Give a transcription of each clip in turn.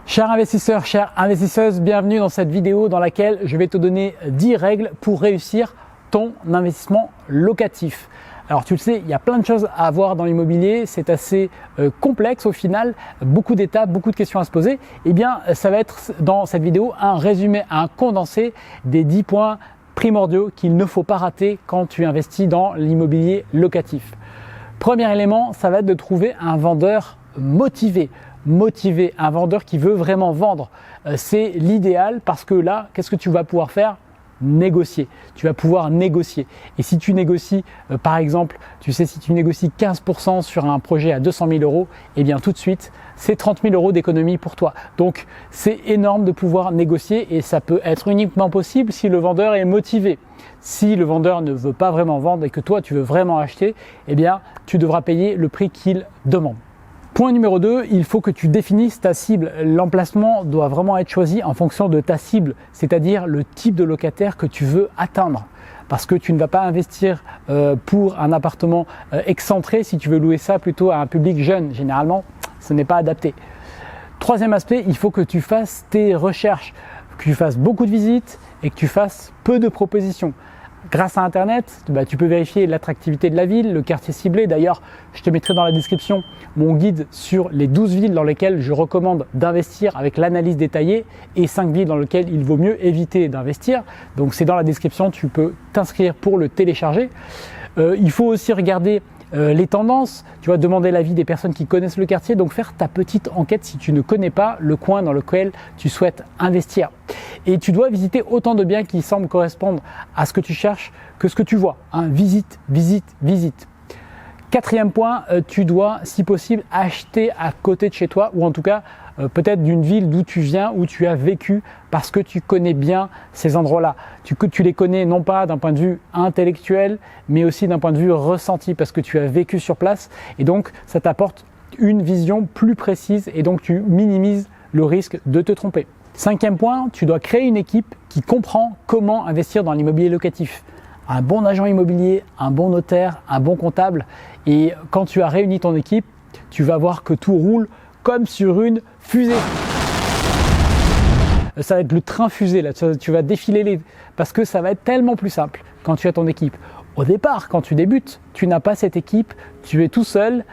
Chers investisseurs, chères investisseuses, bienvenue dans cette vidéo dans laquelle je vais te donner 10 règles pour réussir ton investissement locatif. Alors tu le sais, il y a plein de choses à voir dans l'immobilier, c'est assez complexe au final, beaucoup d'étapes, beaucoup de questions à se poser. Eh bien, ça va être dans cette vidéo un résumé, un condensé des 10 points primordiaux qu'il ne faut pas rater quand tu investis dans l'immobilier locatif. Premier élément, ça va être de trouver un vendeur motivé, un vendeur qui veut vraiment vendre. C'est l'idéal parce que là, qu'est-ce que tu vas pouvoir faire ? Négocier. Tu vas pouvoir négocier. Et si tu négocies, par exemple, tu sais, si tu négocies 15% sur un projet à 200 000 euros, eh bien tout de suite, c'est 30 000 euros d'économie pour toi. Donc, c'est énorme de pouvoir négocier et ça peut être uniquement possible si le vendeur est motivé. Si le vendeur ne veut pas vraiment vendre et que toi, tu veux vraiment acheter, eh bien, tu devras payer le prix qu'il demande. Point numéro 2, il faut que tu définisses ta cible. L'emplacement doit vraiment être choisi en fonction de ta cible, c'est-à-dire le type de locataire que tu veux atteindre. Parce que tu ne vas pas investir pour un appartement excentré si tu veux louer ça plutôt à un public jeune. Généralement, ce n'est pas adapté. Troisième aspect, il faut que tu fasses tes recherches, que tu fasses beaucoup de visites et que tu fasses peu de propositions. Grâce à Internet, tu peux vérifier l'attractivité de la ville, le quartier ciblé. D'ailleurs, je te mettrai dans la description mon guide sur les 12 villes dans lesquelles je recommande d'investir avec l'analyse détaillée et 5 villes dans lesquelles il vaut mieux éviter d'investir. Donc c'est dans la description, tu peux t'inscrire pour le télécharger. Il faut aussi regarder les tendances, tu vas demander l'avis des personnes qui connaissent le quartier, donc faire ta petite enquête si tu ne connais pas le coin dans lequel tu souhaites investir. Et tu dois visiter autant de biens qui semblent correspondre à ce que tu cherches que ce que tu vois. Visite. Quatrième point, tu dois, si possible, acheter à côté de chez toi ou en tout cas peut-être d'une ville d'où tu viens, où tu as vécu parce que tu connais bien ces endroits-là. Tu les connais non pas d'un point de vue intellectuel, mais aussi d'un point de vue ressenti parce que tu as vécu sur place et donc ça t'apporte une vision plus précise et donc tu minimises le risque de te tromper. Cinquième point, tu dois créer une équipe qui comprend comment investir dans l'immobilier locatif. Un bon agent immobilier, un bon notaire, un bon comptable. Et quand tu as réuni ton équipe, tu vas voir que tout roule comme sur une fusée. Ça va être le train fusée, là. Tu vas défiler parce que ça va être tellement plus simple quand tu as ton équipe. Au départ, quand tu débutes, tu n'as pas cette équipe, tu es tout seul,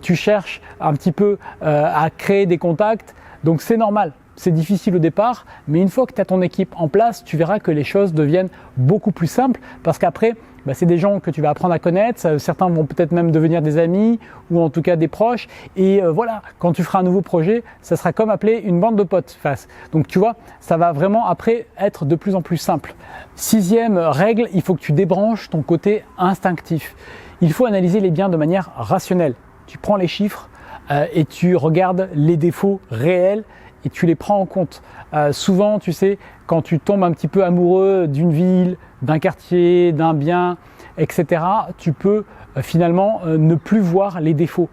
tu cherches un petit peu à créer des contacts, donc c'est normal. C'est difficile au départ, mais une fois que tu as ton équipe en place, tu verras que les choses deviennent beaucoup plus simples parce qu'après, c'est des gens que tu vas apprendre à connaître, certains vont peut-être même devenir des amis ou en tout cas des proches et voilà, quand tu feras un nouveau projet, ça sera comme appeler une bande de potes. Donc tu vois, ça va vraiment après être de plus en plus simple. Sixième règle, il faut que tu débranches ton côté instinctif. Il faut analyser les biens de manière rationnelle. Tu prends les chiffres et tu regardes les défauts réels et tu les prends en compte. Souvent, tu sais, quand tu tombes un petit peu amoureux d'une ville, d'un quartier, d'un bien, etc., tu peux finalement ne plus voir les défauts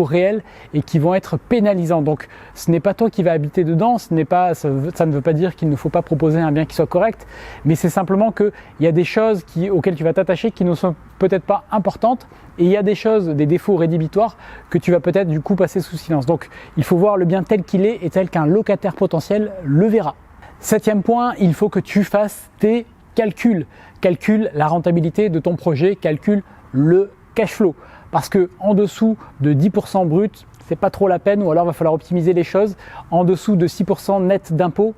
réels et qui vont être pénalisants. Donc, ce n'est pas toi qui vas habiter dedans, ça ne veut pas dire qu'il ne faut pas proposer un bien qui soit correct, mais c'est simplement qu'il y a des choses auxquelles tu vas t'attacher qui ne sont peut-être pas importantes et il y a des choses, des défauts rédhibitoires que tu vas peut-être du coup passer sous silence. Donc, il faut voir le bien tel qu'il est et tel qu'un locataire potentiel le verra. Septième point, il faut que tu fasses tes calcule la rentabilité de ton projet, calcule le cash flow. Parce que en dessous de 10% brut, c'est pas trop la peine ou alors il va falloir optimiser les choses. En dessous de 6% net d'impôt,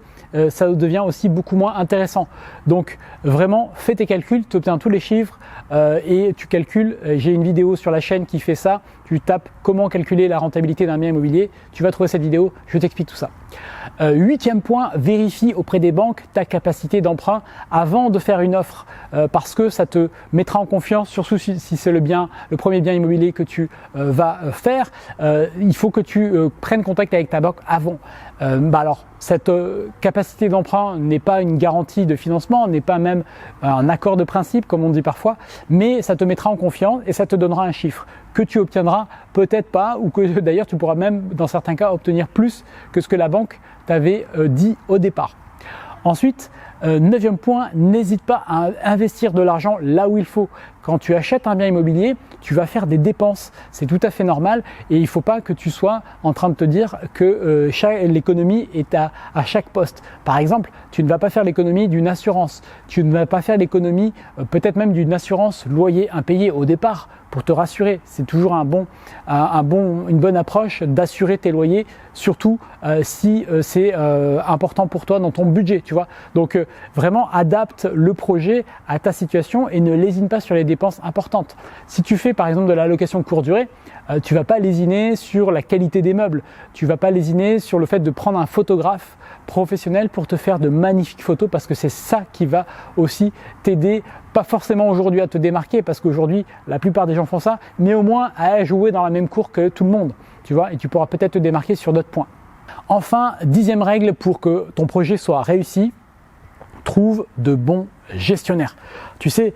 ça devient aussi beaucoup moins intéressant. Donc vraiment, fais tes calculs, tu obtiens tous les chiffres et tu calcules. J'ai une vidéo sur la chaîne qui fait ça. Tu tapes comment calculer la rentabilité d'un bien immobilier. Tu vas trouver cette vidéo, je t'explique tout ça. Huitième point, vérifie auprès des banques ta capacité d'emprunt avant de faire une offre parce que ça te mettra en confiance, surtout si c'est le premier bien immobilier que tu vas faire. Il faut que tu prennes contact avec ta banque avant. Alors, cette capacité d'emprunt n'est pas une garantie de financement, n'est pas même un accord de principe comme on dit parfois, mais ça te mettra en confiance et ça te donnera un chiffre que tu obtiendras peut-être pas ou que d'ailleurs tu pourras même dans certains cas obtenir plus que ce que la banque t'avait dit au départ. Ensuite, neuvième point, n'hésite pas à investir de l'argent là où il faut. Quand tu achètes un bien immobilier, tu vas faire des dépenses. C'est tout à fait normal et il ne faut pas que tu sois en train de te dire que l'économie est à chaque poste. Par exemple, tu ne vas pas faire l'économie d'une assurance, tu ne vas pas faire l'économie peut-être même d'une assurance loyer impayé au départ pour te rassurer. C'est toujours une bonne approche d'assurer tes loyers, surtout si c'est important pour toi dans ton budget, tu vois. Donc vraiment adapte le projet à ta situation et ne lésine pas sur les dépenses importantes. Si tu fais par exemple de la location courte durée, tu ne vas pas lésiner sur la qualité des meubles, tu ne vas pas lésiner sur le fait de prendre un photographe professionnel pour te faire de magnifiques photos parce que c'est ça qui va aussi t'aider, pas forcément aujourd'hui à te démarquer parce qu'aujourd'hui la plupart des gens font ça, mais au moins à jouer dans la même cour que tout le monde, tu vois, et tu pourras peut-être te démarquer sur d'autres points. Enfin, 10e règle pour que ton projet soit réussi, trouve de bons gestionnaire. Tu sais,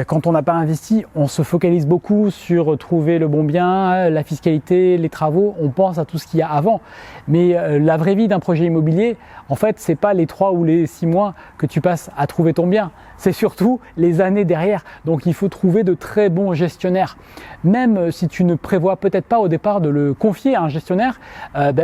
quand on n'a pas investi, on se focalise beaucoup sur trouver le bon bien, la fiscalité, les travaux, on pense à tout ce qu'il y a avant. Mais la vraie vie d'un projet immobilier, en fait, c'est pas les 3 ou les 6 mois que tu passes à trouver ton bien, c'est surtout les années derrière. Donc il faut trouver de très bons gestionnaires. Même si tu ne prévois peut-être pas au départ de le confier à un gestionnaire,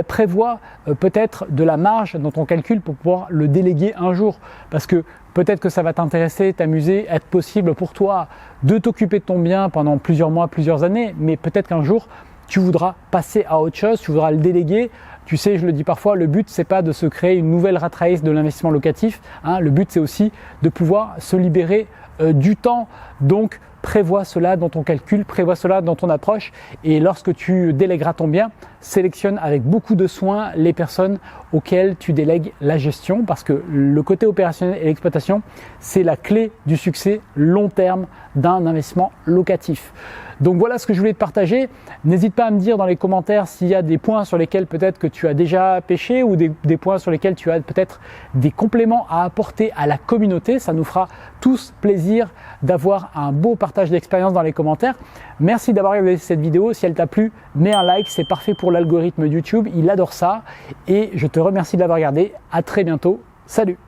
prévois peut-être de la marge dans ton calcul pour pouvoir le déléguer un jour. Parce que peut-être que ça va t'intéresser, t'amuser, être possible pour toi de t'occuper de ton bien pendant plusieurs mois, plusieurs années, mais peut-être qu'un jour, tu voudras passer à autre chose, tu voudras le déléguer. Tu sais, je le dis parfois, le but, c'est pas de se créer une nouvelle rat race de l'investissement locatif. Le but, c'est aussi de pouvoir se libérer du temps. Donc, prévois cela dans ton calcul, prévois cela dans ton approche et lorsque tu délègueras ton bien, sélectionne avec beaucoup de soin les personnes auxquelles tu délègues la gestion parce que le côté opérationnel et l'exploitation, c'est la clé du succès long terme d'un investissement locatif. Donc voilà ce que je voulais te partager. N'hésite pas à me dire dans les commentaires s'il y a des points sur lesquels peut-être que tu as déjà pêché ou des points sur lesquels tu as peut-être des compléments à apporter à la communauté. Ça nous fera tous plaisir d'avoir un beau partage d'expérience dans les commentaires. Merci d'avoir regardé cette vidéo. Si elle t'a plu, mets un like, c'est parfait pour l'algorithme YouTube. Il adore ça et je te remercie de l'avoir regardé. À très bientôt. Salut!